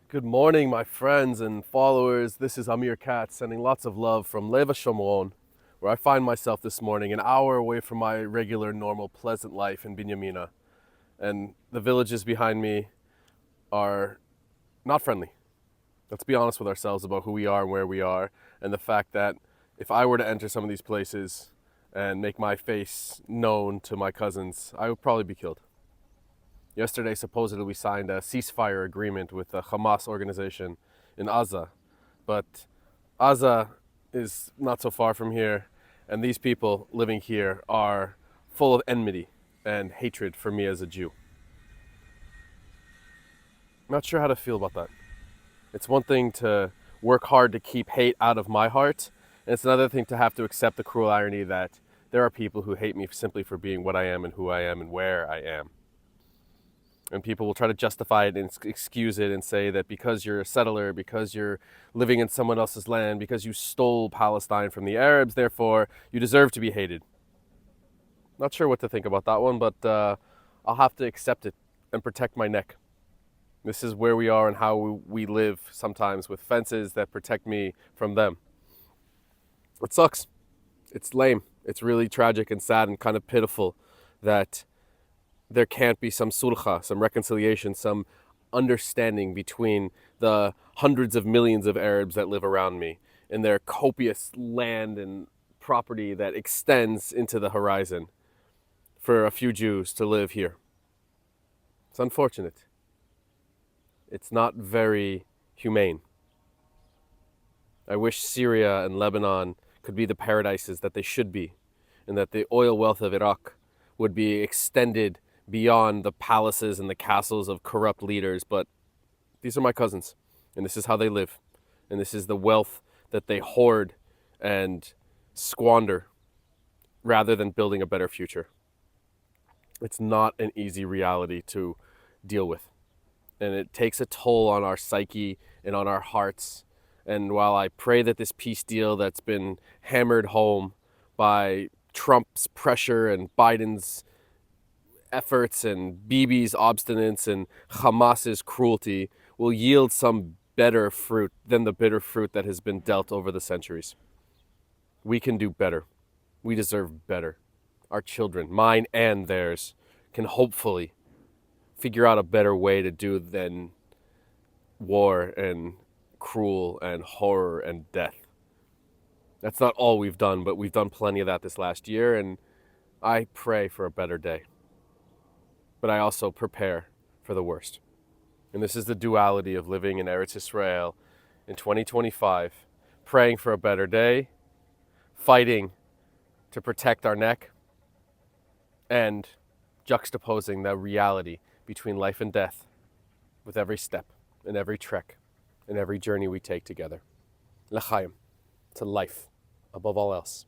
Good morning, my friends and followers. This is Amir Katz sending lots of love from Leva Shomron, where I find myself this morning an hour away from my regular, normal, pleasant life in Binyamina. And the villages behind me are not friendly. Let's be honest with ourselves about who we are and where we are, and the fact that if I were to enter some of these places and make my face known to my cousins, I would probably be killed. Yesterday, supposedly, we signed a ceasefire agreement with the Hamas organization in Gaza, but Gaza is not so far from here, and these people living here are full of enmity and hatred for me as a Jew. I'm not sure how to feel about that. It's one thing to work hard to keep hate out of my heart, and it's another thing to have to accept the cruel irony that there are people who hate me simply for being what I am and who I am and where I am. And people will try to justify it and excuse it and say that because you're a settler, because you're living in someone else's land, because you stole Palestine from the Arabs, therefore you deserve to be hated. Not sure what to think about that one, but I'll have to accept it and protect my neck. This is where we are and how we live sometimes, with fences that protect me from them. It sucks. It's lame. It's really tragic and sad and kind of pitiful that there can't be some sulha, some reconciliation, some understanding between the hundreds of millions of Arabs that live around me and their copious land and property that extends into the horizon for a few Jews to live here. It's unfortunate. It's not very humane. I wish Syria and Lebanon could be the paradises that they should be, and that the oil wealth of Iraq would be extended beyond the palaces and the castles of corrupt leaders. But these are my cousins, and this is how they live, and this is the wealth that they hoard and squander rather than building a better future. It's not an easy reality to deal with, and it takes a toll on our psyche and on our hearts. And while I pray that this peace deal that's been hammered home by Trump's pressure and Biden's efforts and Bibi's obstinance and Hamas's cruelty will yield some better fruit than the bitter fruit that has been dealt over the centuries. We can do better. We deserve better. Our children, mine and theirs, can hopefully figure out a better way to do than war and cruel and horror and death. That's not all we've done, but we've done plenty of that this last year, and I pray for a better day. But I also prepare for the worst. And this is the duality of living in Eretz Israel in 2025, praying for a better day, fighting to protect our neck, and juxtaposing the reality between life and death with every step and every trek and every journey we take together. L'chaim, to life above all else.